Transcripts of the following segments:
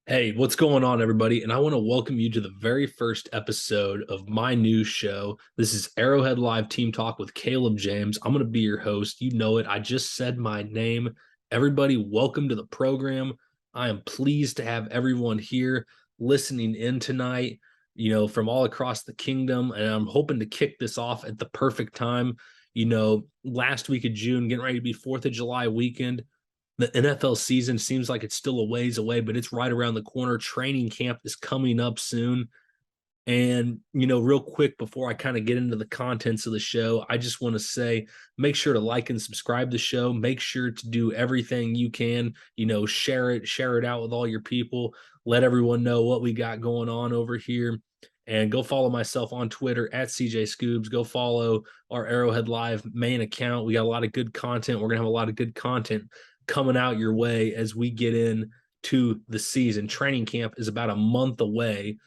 Hey, what's going on, everybody? And I want to welcome you to the very first episode of my new show. This is Arrowhead Live Team Talk with Caleb James. I'm going to be your host. You know it. I just said my name. Everybody, welcome to the program. I am pleased to have everyone here listening in tonight, from all across the kingdom. And I'm hoping to kick this off at the perfect time. Last week of June, getting ready to be 4th of July weekend. The NFL season seems like it's still a ways away, but it's right around the corner. Training camp is coming up soon. And, real quick before I kind of get into the contents of the show, I just want to say make sure to like and subscribe to the show. Make sure to do everything you can, share it out with all your people. Let everyone know what we got going on over here. And go follow myself on Twitter at CJ Scoobs. Go follow our Arrowhead Live main account. We got a lot of good content. We're going to have a lot of good content coming out your way as we get in to the season. Training camp is about a month away,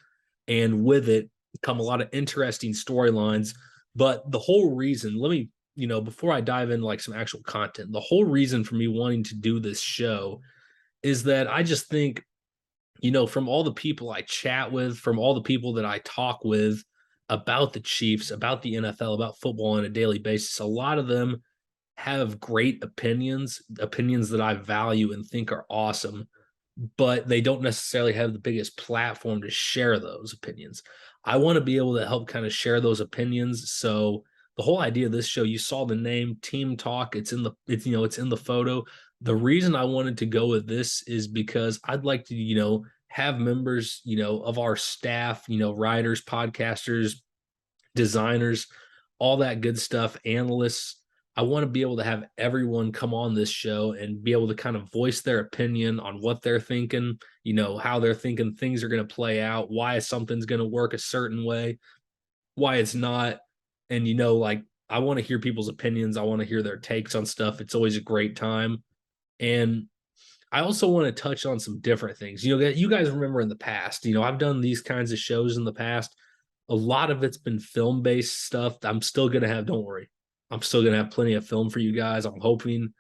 and with it come a lot of interesting storylines. But the whole reason, before I dive into like some actual content, the whole reason for me wanting to do this show is that I just think, from all the people I chat with, from all the people that I talk with about the Chiefs, about the NFL, about football on a daily basis, a lot of them have great opinions that I value and think are awesome, but they don't necessarily have the biggest platform to share those opinions. I want to be able to help kind of share those opinions. So the whole idea of this show, you saw the name Team Talk, it's in the photo. The reason I wanted to go with this is because I'd like to, have members, of our staff, writers, podcasters, designers, all that good stuff, analysts. I want to be able to have everyone come on this show and be able to kind of voice their opinion on what they're thinking, how they're thinking things are going to play out, why something's going to work a certain way, why it's not. And, I want to hear people's opinions. I want to hear their takes on stuff. It's always a great time. And I also want to touch on some different things. You guys remember in the past, I've done these kinds of shows in the past. A lot of it's been film based stuff. I'm still going to have, don't worry, I'm still going to have plenty of film for you guys. I'm hoping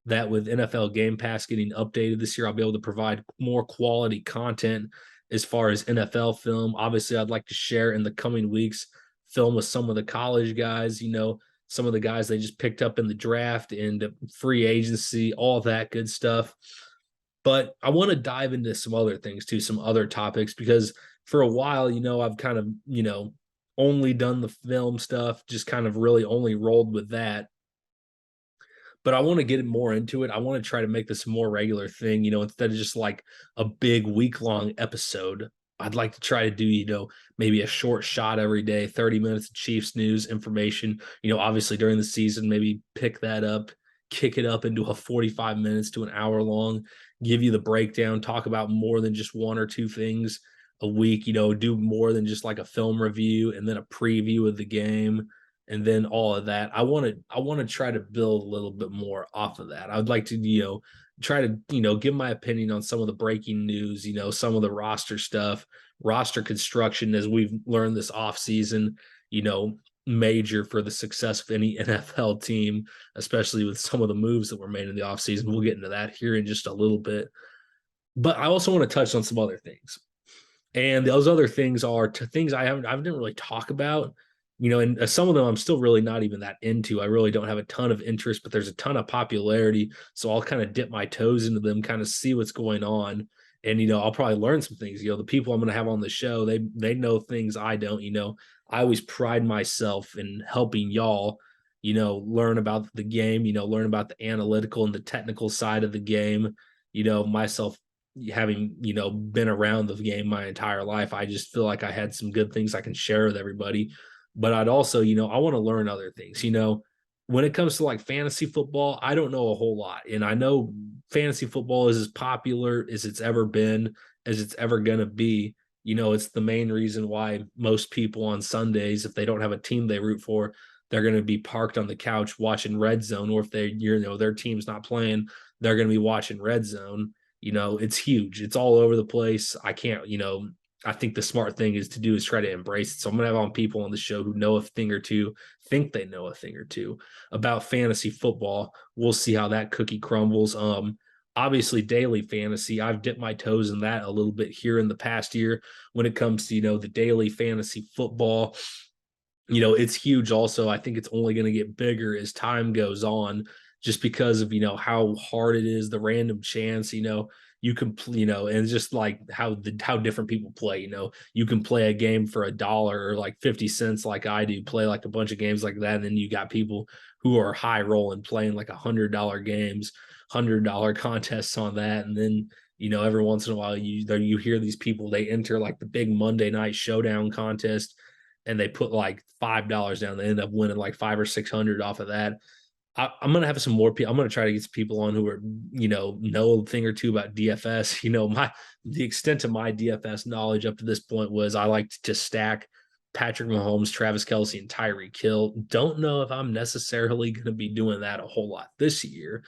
that with NFL Game Pass getting updated this year, I'll be able to provide more quality content as far as NFL film. Obviously, I'd like to share in the coming weeks film with some of the college guys, some of the guys they just picked up in the draft and free agency, all that good stuff. But I want to dive into some other things too, some other topics, because for a while, I've kind of, only done the film stuff, just kind of really only rolled with that. But I want to get more into it. I want to try to make this a more regular thing, instead of just like a big week-long episode. I'd like to try to do, maybe a short shot every day, 30 minutes of Chiefs news information, obviously during the season, maybe pick that up, kick it up into a 45 minutes to an hour long, give you the breakdown, talk about more than just one or two things a week, do more than just like a film review and then a preview of the game and then all of that. I want to try to build a little bit more off of that. I would like to, try to, give my opinion on some of the breaking news, some of the roster stuff, roster construction as we've learned this off season, major for the success of any NFL team, especially with some of the moves that were made in the offseason. We'll get into that here in just a little bit. But I also want to touch on some other things. And those other things are things I didn't really talk about, and some of them I'm still really not even that into. I really don't have a ton of interest, but there's a ton of popularity. So I'll kind of dip my toes into them, kind of see what's going on. And, I'll probably learn some things. The people I'm going to have on the show, they know things I don't, I always pride myself in helping y'all, learn about the game, learn about the analytical and the technical side of the game, myself having been around the game my entire life. I just feel like I had some good things I can share with everybody. But I'd also, I want to learn other things. When it comes to like fantasy football, I don't know a whole lot, and I know fantasy football is as popular as it's ever been, as it's ever going to be. It's the main reason why most people on Sundays, if they don't have a team they root for, they're going to be parked on the couch watching Red Zone, or if their team's not playing, they're going to be watching Red Zone. It's huge. It's all over the place. I can't, I think the smart thing is try to embrace it. So I'm going to have on people on the show who know a thing or two, think they know a thing or two about fantasy football. We'll see how that cookie crumbles. obviously daily fantasy. I've dipped my toes in that a little bit here in the past year when it comes to, the daily fantasy football. It's huge also. I think it's only going to get bigger as time goes on, just because of, how hard it is, the random chance, you can, and just like how different people play, you can play a game for $1 or like 50 cents, like I do, play like a bunch of games like that. And then you got people who are high rolling playing like $100 games, $100 contests on that. And then, every once in a while you hear these people, they enter like the big Monday night showdown contest and they put like $5 down. They end up winning like 500 or 600 off of that. I'm gonna have some more people. I'm gonna try to get some people on who are, know a thing or two about DFS. The extent of my DFS knowledge up to this point was I liked to stack Patrick Mahomes, Travis Kelce, and Tyreek Hill. Don't know if I'm necessarily gonna be doing that a whole lot this year,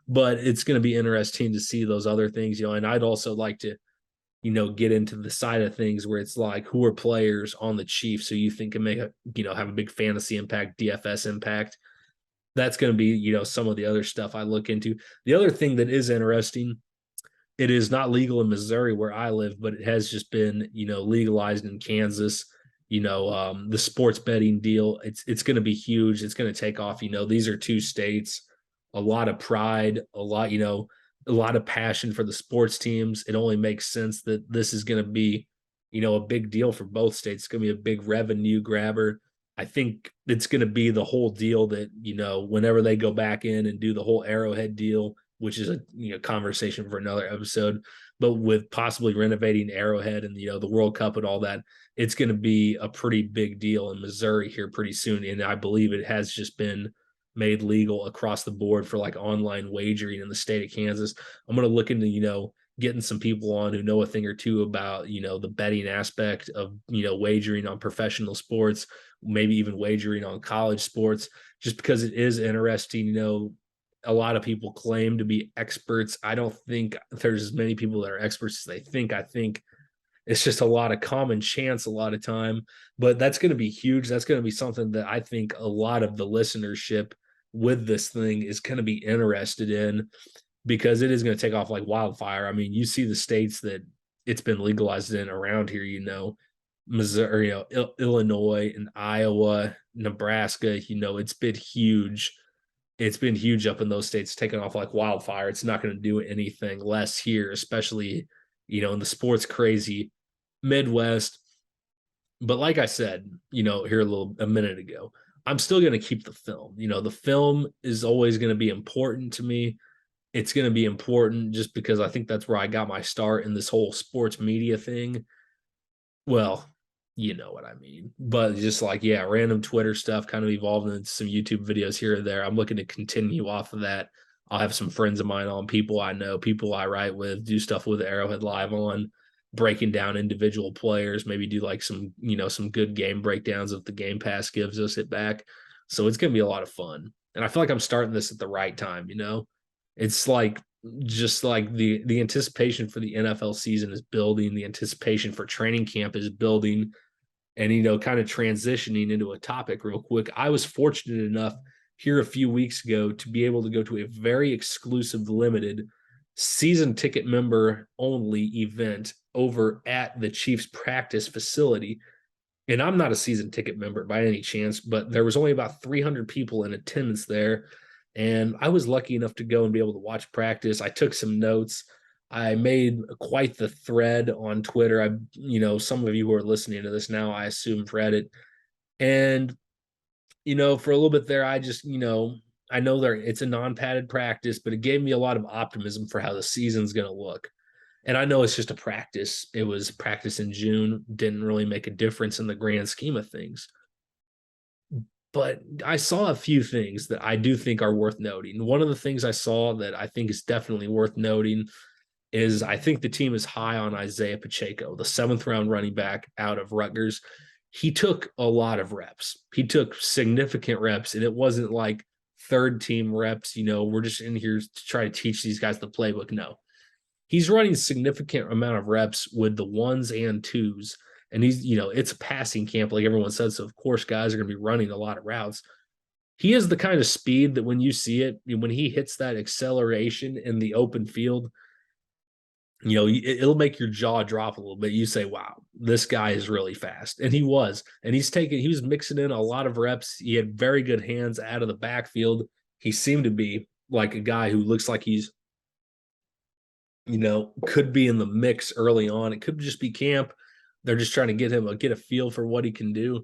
but it's gonna be interesting to see those other things. And I'd also like to get into the side of things where it's like who are players on the Chiefs so you think can make have a big fantasy impact, DFS impact. That's going to be, some of the other stuff I look into. The other thing that is interesting, it is not legal in Missouri where I live, but it has just been, legalized in Kansas. The sports betting deal, it's going to be huge. It's going to take off. These are two states, a lot of pride, a lot of passion for the sports teams. It only makes sense that this is going to be, a big deal for both states. It's going to be a big revenue grabber. I think it's going to be the whole deal that, whenever they go back in and do the whole Arrowhead deal, which is a conversation for another episode, but with possibly renovating Arrowhead and, the World Cup and all that, it's going to be a pretty big deal in Missouri here pretty soon. And I believe it has just been made legal across the board for like online wagering in the state of Kansas. I'm going to look into, getting some people on who know a thing or two about, the betting aspect of, wagering on professional sports, maybe even wagering on college sports, just because it is interesting. A lot of people claim to be experts. I don't think there's as many people that are experts as they think. I think it's just a lot of common chance a lot of time, but that's going to be huge. That's going to be something that I think a lot of the listenership with this thing is going to be interested in, because it is going to take off like wildfire. I mean, you see the states that it's been legalized in around here, Missouri, Illinois and Iowa, Nebraska, it's been huge. It's been huge up in those states, taking off like wildfire. It's not going to do anything less here, especially, in the sports crazy Midwest. But like I said, here a minute ago, I'm still going to keep the film. The film is always going to be important to me. It's going to be important just because I think that's where I got my start in this whole sports media thing. Well, you know what I mean. But just like, yeah, random Twitter stuff kind of evolved into some YouTube videos here and there. I'm looking to continue off of that. I'll have some friends of mine on, people I know, people I write with, do stuff with Arrowhead Live on, breaking down individual players, maybe do like some, some good game breakdowns if the Game Pass gives us it back. So it's going to be a lot of fun. And I feel like I'm starting this at the right time, It's like just like the anticipation for the NFL season is building, the anticipation for training camp is building, and kind of transitioning into a topic real quick. I was fortunate enough here a few weeks ago to be able to go to a very exclusive, limited season ticket member only event over at the Chiefs practice facility. And I'm not a season ticket member by any chance, but there was only about 300 people in attendance there. And I was lucky enough to go and be able to watch practice. I took some notes. I made quite the thread on Twitter. Some of you who are listening to this now, I assume, read it. And, for a little bit there, I just, I know it's a non-padded practice, but it gave me a lot of optimism for how the season's going to look. And I know it's just a practice. It was practice in June, didn't really make a difference in the grand scheme of things. But I saw a few things that I do think are worth noting. One of the things I saw that I think is definitely worth noting is I think the team is high on Isaiah Pacheco, the 7th-round running back out of Rutgers. He took a lot of reps. He took significant reps, and it wasn't like third-team reps, we're just in here to try to teach these guys the playbook. No. He's running significant amount of reps with the 1s and 2s. And he's, it's a passing camp, like everyone said. So, of course, guys are going to be running a lot of routes. he has the kind of speed that when you see it, when he hits that acceleration in the open field, it'll make your jaw drop a little bit. You say, wow, this guy is really fast. And he was. And he was mixing in a lot of reps. He had very good hands out of the backfield. He seemed to be like a guy who looks like he's, could be in the mix early on. It could just be camp. They're just trying to get a feel for what he can do.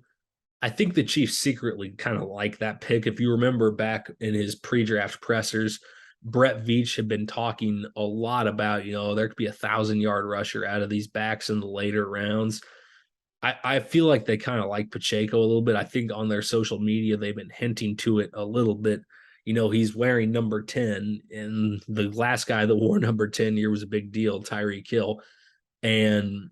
I think the Chiefs secretly kind of like that pick. If you remember back in his pre-draft pressers, Brett Veach had been talking a lot about, there could be 1,000-yard rusher out of these backs in the later rounds. I feel like they kind of like Pacheco a little bit. I think on their social media, they've been hinting to it a little bit. He's wearing number 10, and the last guy that wore number 10 here was a big deal, Tyreek Hill. And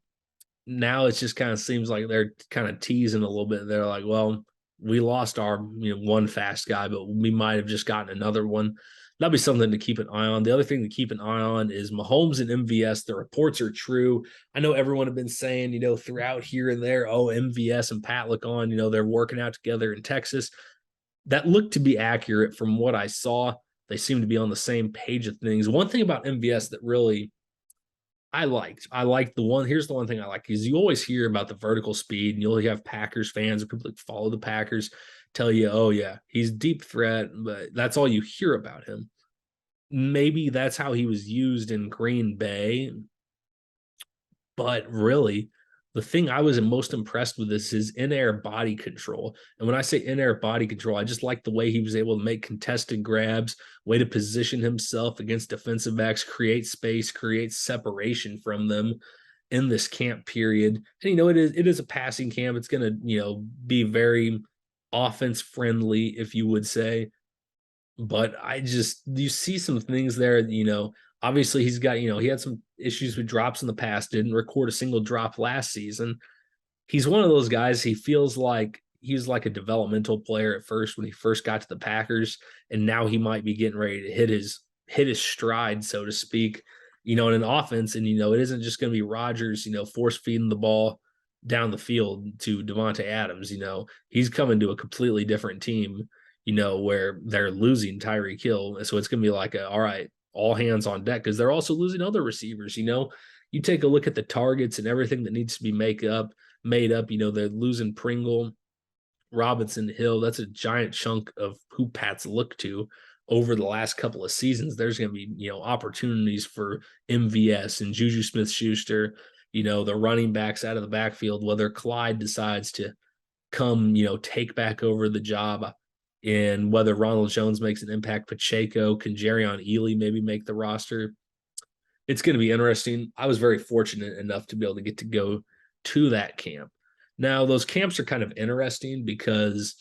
now it just kind of seems like they're kind of teasing a little bit. They're like, well, we lost our one fast guy, but we might have just gotten another one. That'll be something to keep an eye on. The other thing to keep an eye on is Mahomes and MVS. The reports are true. I know everyone have been saying, throughout here and there, oh, MVS and Pat look on, they're working out together in Texas. That looked to be accurate from what I saw. They seem to be on the same page of things. One thing about MVS that really I liked the one. Here's the one thing I like is you always hear about the vertical speed, and you'll have Packers fans or people that follow the Packers tell you, oh, yeah, he's deep threat, but that's all you hear about him. Maybe that's how he was used in Green Bay. But really, the thing I was most impressed with is his in-air body control. And when I say in-air body control, I just like the way he was able to make contested grabs, way to position himself against defensive backs, create space, create separation from them in this camp period. And it is a passing camp. It's going to, be very offense friendly, if you would say. But you see some things there, obviously he's got, he had some issues with drops in the past, didn't record a single drop last season. He's one of those guys, he feels like he was like a developmental player at first when he first got to the Packers, and now he might be getting ready to hit his stride, so to speak, in an offense. And, it isn't just going to be Rodgers, force feeding the ball down the field to Devontae Adams. He's coming to a completely different team, where they're losing Tyreek Hill. So it's going to be like all right, all hands on deck, because they're also losing other receivers. You take a look at the targets and everything that needs to be made up. They're losing Pringle, Robinson, Hill. That's a giant chunk of who Pats look to over the last couple of seasons. There's going to be, opportunities for MVS and Juju Smith-Schuster, the running backs out of the backfield, whether Clyde decides to come, take back over the job, and whether Ronald Jones makes an impact. Pacheco, can Jerrion Ealy maybe make the roster? It's going to be interesting. I was very fortunate enough to be able to get to go to that camp. Now, those camps are kind of interesting because,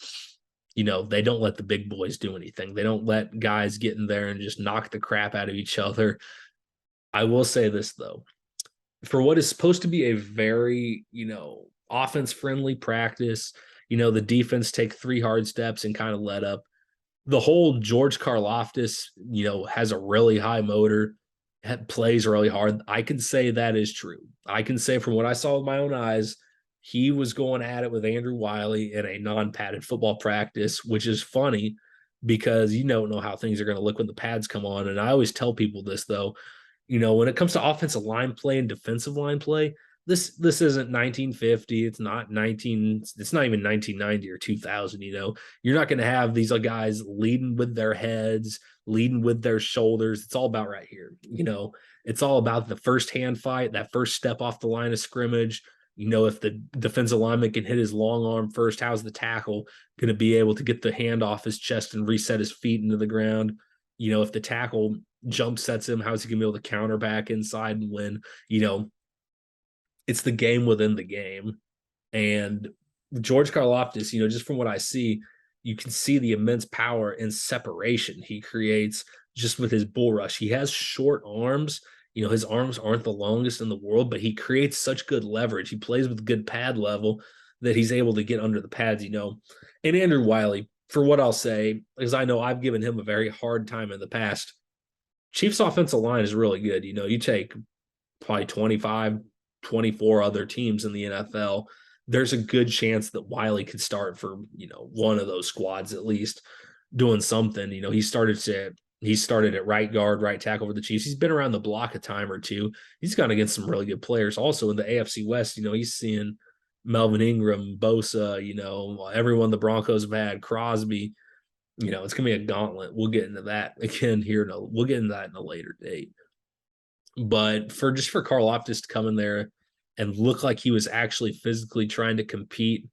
they don't let the big boys do anything. They don't let guys get in there and just knock the crap out of each other. I will say this, though. For what is supposed to be a very, offense-friendly practice, the defense take 3 hard steps and kind of let up. The whole George Karlaftis, has a really high motor, plays really hard. I can say that is true. I can say from what I saw with my own eyes, he was going at it with Andrew Wiley in a non-padded football practice, which is funny because you don't know how things are going to look when the pads come on. And I always tell people this, though, when it comes to offensive line play and defensive line play, this isn't 1950. It's not even 1990 or 2000. You're not going to have these guys leading with their heads, leading with their shoulders. It's all about right here. It's all about the first hand fight, that first step off the line of scrimmage. If the defensive lineman can hit his long arm first, how's the tackle going to be able to get the hand off his chest and reset his feet into the ground? If the tackle jump sets him, how's he going to be able to counter back inside and win? It's the game within the game. And George Karlaftis, just from what I see, you can see the immense power and separation he creates just with his bull rush. He has short arms. His arms aren't the longest in the world, but he creates such good leverage. He plays with good pad level that he's able to get under the pads, And Andrew Wiley, for what I'll say, because I know I've given him a very hard time in the past, Chiefs offensive line is really good. You take probably 25, 24 other teams in the NFL, there's a good chance that Wiley could start for, one of those squads at least. doing something. He started at right guard, right tackle for the Chiefs. He's been around the block a time or two. He's gone against some really good players. Also in the AFC West, he's seeing Melvin Ingram, Bosa, everyone the Broncos have had, Crosby. It's gonna be a gauntlet. We'll get into that again here. We'll get into that in a later date. But for Karlaftis to come in there and look like he was actually physically trying to compete,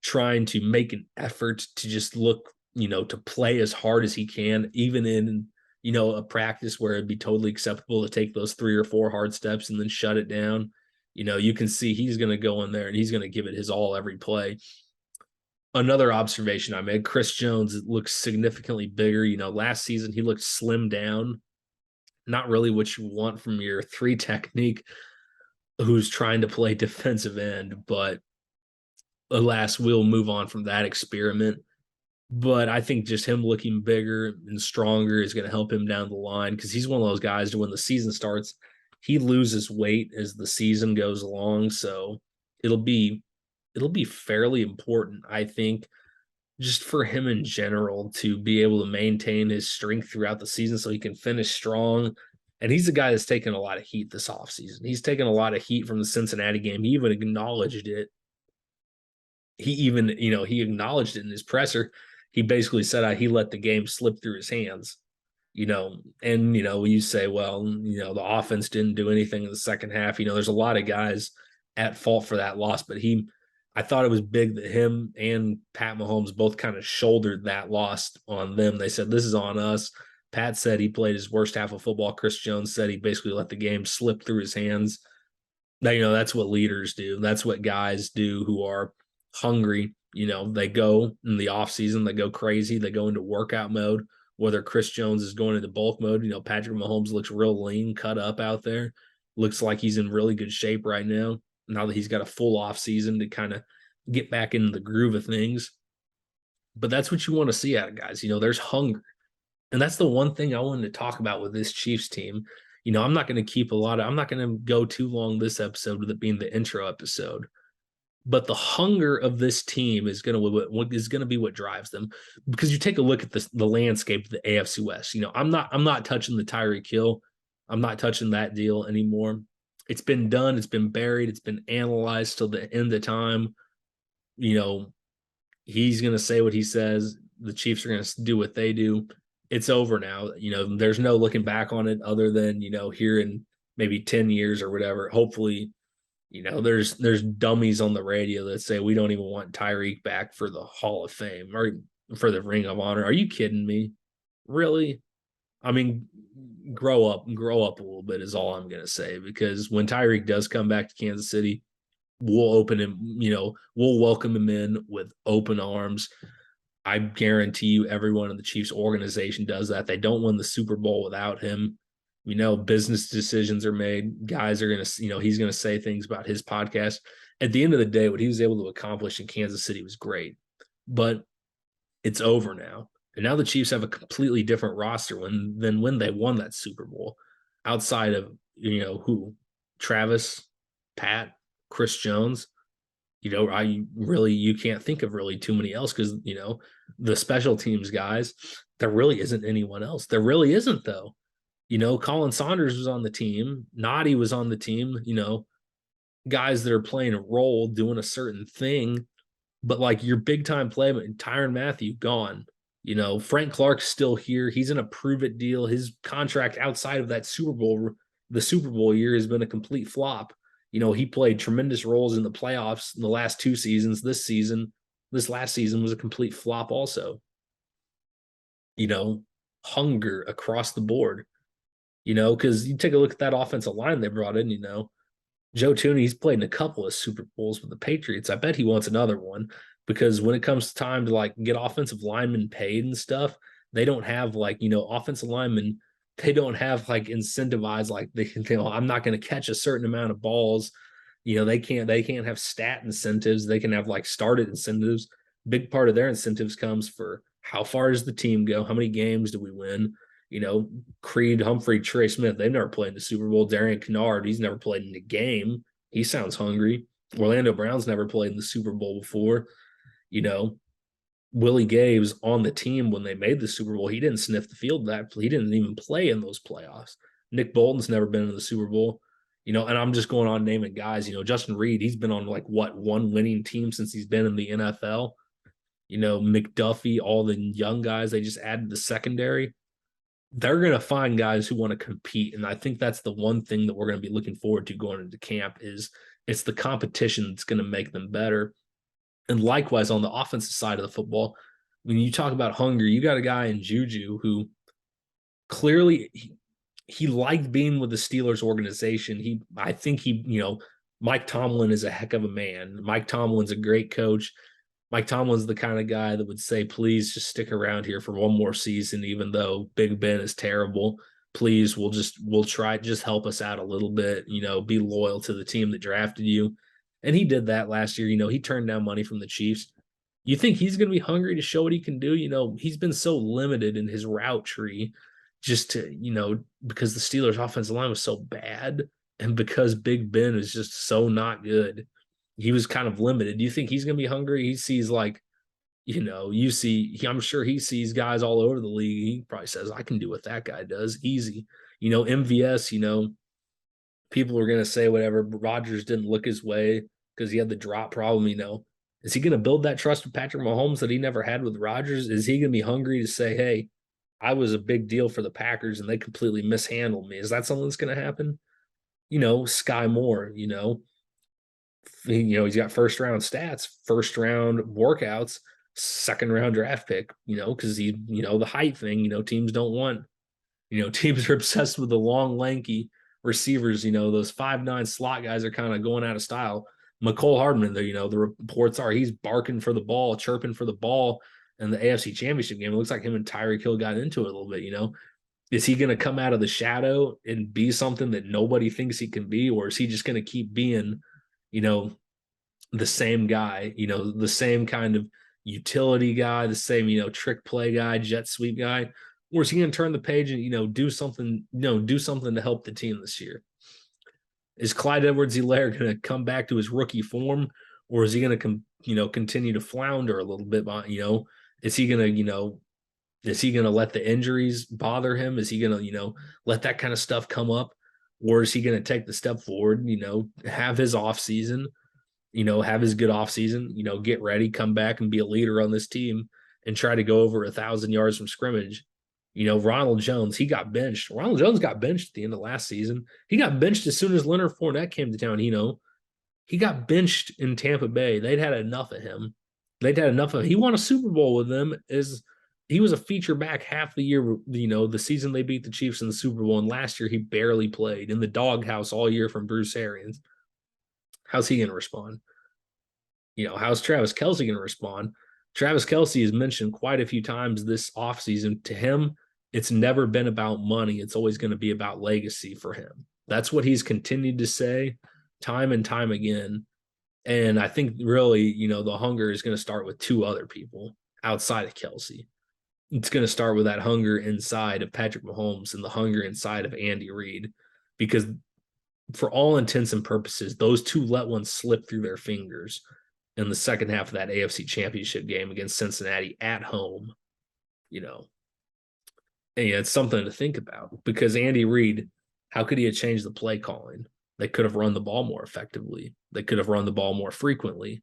trying to make an effort to just look, to play as hard as he can, even in, a practice where it'd be totally acceptable to take those 3 or 4 hard steps and then shut it down. You can see he's going to go in there and he's going to give it his all every play. Another observation I made, Chris Jones looks significantly bigger. Last season he looked slimmed down, not really what you want from your 3 technique who's trying to play defensive end, but alas, we'll move on from that experiment. But I think just him looking bigger and stronger is going to help him down the line, because he's one of those guys that when the season starts, he loses weight as the season goes along. So it'll be fairly important, I think, just for him in general to be able to maintain his strength throughout the season so he can finish strong. And he's a guy that's taken a lot of heat this offseason. He's taken a lot of heat from the Cincinnati game. He even acknowledged it. He acknowledged it in his presser. He basically said he let the game slip through his hands, and, you say, well, the offense didn't do anything in the second half. There's a lot of guys at fault for that loss, but I thought it was big that him and Pat Mahomes both kind of shouldered that loss on them. They said, this is on us. Pat said he played his worst half of football. Chris Jones said he basically let the game slip through his hands. Now, that's what leaders do. That's what guys do who are hungry. They go in the offseason, they go crazy, they go into workout mode, whether Chris Jones is going into bulk mode. Patrick Mahomes looks real lean, cut up out there. Looks like he's in really good shape right now that he's got a full off season to kind of get back into the groove of things. But that's what you want to see out of guys. There's hunger. And that's the one thing I wanted to talk about with this Chiefs team. I'm not going to go too long this episode with it being the intro episode. But the hunger of this team is going to be what drives them, because you take a look at the landscape of the AFC West. I'm not touching the Tyreek Hill. I'm not touching that deal anymore. It's been done. It's been buried. It's been analyzed till the end of time. He's going to say what he says. The Chiefs are going to do what they do. It's over now. There's no looking back on it other than, here in maybe 10 years or whatever. Hopefully, there's dummies on the radio that say we don't even want Tyreek back for the Hall of Fame or for the Ring of Honor. Are you kidding me? Really? I mean, grow up a little bit is all I'm going to say, because when Tyreek does come back to Kansas City, we'll open him, we'll welcome him in with open arms. I guarantee you everyone in the Chiefs organization does that. They don't win the Super Bowl without him. Business decisions are made. Guys are going to, he's going to say things about his podcast. At the end of the day, what he was able to accomplish in Kansas City was great, but it's over now. And now the Chiefs have a completely different roster than when they won that Super Bowl, outside of, who? Travis, Pat, Chris Jones. You can't think of really too many else, because, the special teams guys, there really isn't anyone else. There really isn't, though. Colin Saunders was on the team. Noddy was on the team, guys that are playing a role, doing a certain thing. But like your big time play, Tyrann Mathieu, gone. Frank Clark's still here. He's in a prove it deal. His contract outside of that the Super Bowl year, has been a complete flop. He played tremendous roles in the playoffs in the last 2 seasons. This last season was a complete flop also. Hunger across the board. Because you take a look at that offensive line they brought in, Joe Thuney, he's played in a couple of Super Bowls with the Patriots. I bet he wants another one, because when it comes time to get offensive linemen paid and stuff, they don't have offensive linemen. They don't have incentivized I'm not going to catch a certain amount of balls. They can't have stat incentives. They can have started incentives. Big part of their incentives comes for how far does the team go? How many games do we win? Creed, Humphrey, Trey Smith, they've never played in the Super Bowl. Darian Kennard, he's never played in a game. He sounds hungry. Orlando Brown's never played in the Super Bowl before. Willie Gay was on the team when they made the Super Bowl. He didn't sniff the field that he didn't even play in those playoffs. Nick Bolton's never been in the Super Bowl. And I'm just going on naming guys. Justin Reed, he's been on like one winning team since he's been in the NFL. McDuffie, all the young guys they just added the secondary. They're going to find guys who want to compete. And I think that's the one thing that we're going to be looking forward to going into camp is it's the competition that's going to make them better. And likewise, on the offensive side of the football, when you talk about hunger, you got a guy in Juju who clearly he liked being with the Steelers organization. I think Mike Tomlin is a heck of a man. Mike Tomlin's a great coach. Mike Tomlin's the kind of guy that would say, please just stick around here for one more season, even though Big Ben is terrible. Please, we'll try, just help us out a little bit, be loyal to the team that drafted you. And he did that last year. He turned down money from the Chiefs. You think he's going to be hungry to show what he can do? He's been so limited in his route tree just to, because the Steelers' offensive line was so bad and because Big Ben is just so not good. He was kind of limited. Do you think he's going to be hungry? He sees I'm sure he sees guys all over the league. He probably says, I can do what that guy does. Easy. MVS, people are going to say whatever. Rodgers didn't look his way because he had the drop problem. Is he going to build that trust with Patrick Mahomes that he never had with Rodgers? Is he going to be hungry to say, hey, I was a big deal for the Packers and they completely mishandled me? Is that something that's going to happen? Sky Moore, he's got first round stats, first round workouts, second round draft pick, because the height thing, teams don't want, teams are obsessed with the long, lanky receivers. Those 5'9" slot guys are kind of going out of style. McCole Hardman, the reports are he's barking for the ball, chirping for the ball in the AFC Championship game. It looks like him and Tyreek Hill got into it a little bit. Is he going to come out of the shadow and be something that nobody thinks he can be, or is he just going to keep being, the same guy, the same kind of utility guy, the same, trick play guy, jet sweep guy? Or is he going to turn the page and, do something to help the team this year? Is Clyde Edwards-Helaire going to come back to his rookie form, or is he going to, continue to flounder a little bit? Is he going to, is he going to let the injuries bother him? Is he going to, let that kind of stuff come up? Or is he going to take the step forward, have his off season, have his good off season, get ready, come back and be a leader on this team and try to go over 1,000 yards from scrimmage? Ronald Jones, he got benched. Ronald Jones got benched at the end of last season. He got benched as soon as Leonard Fournette came to town. He got benched in Tampa Bay. They'd had enough of him. He won a Super Bowl with them. He was a feature back half the year, the season they beat the Chiefs in the Super Bowl. And last year he barely played in the doghouse all year from Bruce Arians. How's he going to respond? How's Travis Kelce going to respond? Travis Kelce has mentioned quite a few times this offseason. To him, it's never been about money. It's always going to be about legacy for him. That's what he's continued to say time and time again. And I think really, the hunger is going to start with two other people outside of Kelce. It's going to start with that hunger inside of Patrick Mahomes and the hunger inside of Andy Reid, because for all intents and purposes, those two let one slip through their fingers in the second half of that AFC Championship game against Cincinnati at home. And it's something to think about, because Andy Reid, how could he have changed the play calling? They could have run the ball more effectively. They could have run the ball more frequently.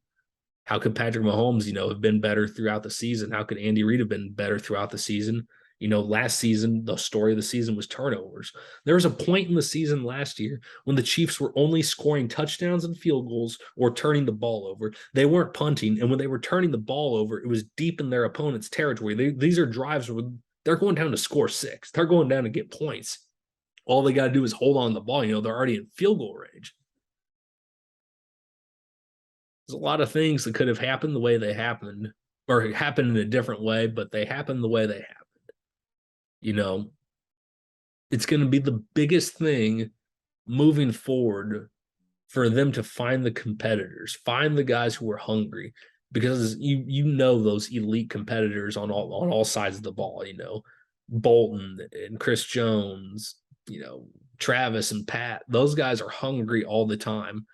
How could Patrick Mahomes, have been better throughout the season? How could Andy Reid have been better throughout the season? Last season, the story of the season was turnovers. There was a point in the season last year when the Chiefs were only scoring touchdowns and field goals or turning the ball over. They weren't punting. And when they were turning the ball over, it was deep in their opponent's territory. These are drives where they're going down to score 6. They're going down to get points. All they got to do is hold on to the ball. They're already in field goal range. There's a lot of things that could have happened the way they happened, or happened in a different way, but they happened the way they happened. It's going to be the biggest thing moving forward for them to find the competitors, find the guys who are hungry, because those elite competitors on all sides of the ball, Bolton and Chris Jones, Travis and Pat, those guys are hungry all the time.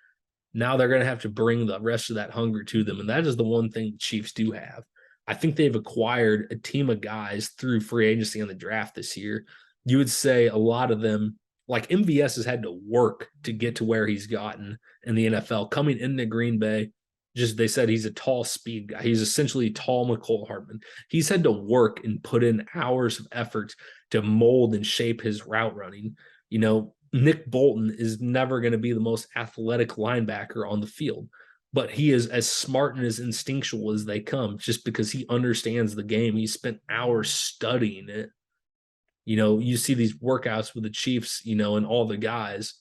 Now they're going to have to bring the rest of that hunger to them. And that is the one thing the Chiefs do have. I think they've acquired a team of guys through free agency and the draft this year. You would say a lot of them, like MVS, has had to work to get to where he's gotten in the NFL. Coming into Green Bay, just they said he's a tall speed guy. He's essentially tall McCole Hartman. He's had to work and put in hours of effort to mold and shape his route running. Nick Bolton is never going to be the most athletic linebacker on the field, but he is as smart and as instinctual as they come just because he understands the game. He spent hours studying it. You see these workouts with the Chiefs, and all the guys.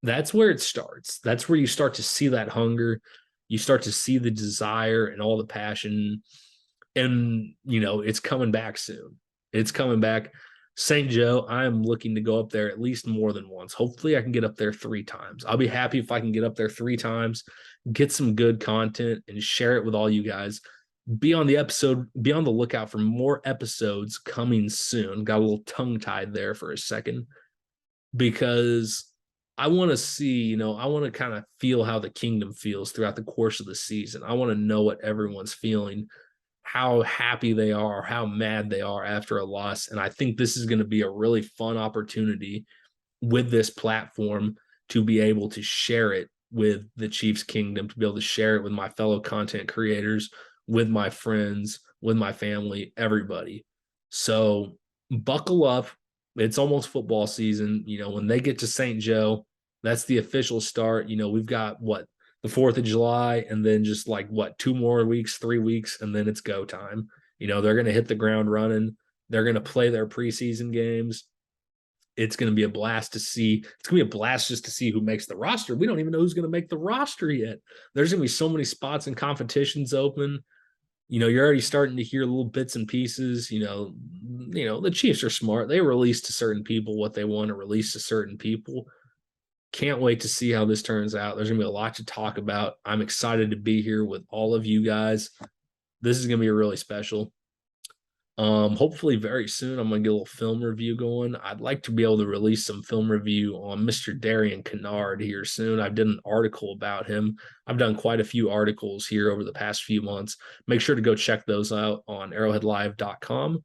That's where it starts. That's where you start to see that hunger. You start to see the desire and all the passion. And, it's coming back soon. It's coming back. St. Joe, I am looking to go up there at least more than once. Hopefully, I can get up there 3 times. I'll be happy if I can get up there 3 times, get some good content, and share it with all you guys. Be on the lookout for more episodes coming soon. Got a little tongue-tied there for a second because I want to see, I want to kind of feel how the kingdom feels throughout the course of the season. I want to know what everyone's feeling, how happy they are, how mad they are after a loss. And I think this is going to be a really fun opportunity with this platform to be able to share it with the Chiefs Kingdom, to be able to share it with my fellow content creators, with my friends, with my family, everybody. So buckle up. It's almost football season. When they get to St. Joe, that's the official start. We've got the 4th of July, and then just 2 more weeks, 3 weeks, and then it's go time. They're going to hit the ground running. They're going to play their preseason games. It's going to be a blast to see. It's going to be a blast just to see who makes the roster. We don't even know who's going to make the roster yet. There's going to be so many spots and competitions open. You're already starting to hear little bits and pieces. The Chiefs are smart. They release to certain people what they want to release to certain people. Can't wait to see how this turns out. There's going to be a lot to talk about. I'm excited to be here with all of you guys. This is going to be really special. Hopefully very soon I'm going to get a little film review going. I'd like to be able to release some film review on Mr. Darian Kennard here soon. I did an article about him. I've done quite a few articles here over the past few months. Make sure to go check those out on arrowheadlive.com.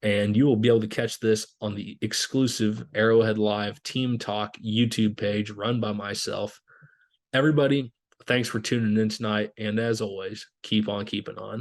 And you will be able to catch this on the exclusive Arrowhead Live Team Talk YouTube page run by myself. Everybody, thanks for tuning in tonight. And as always, keep on keeping on.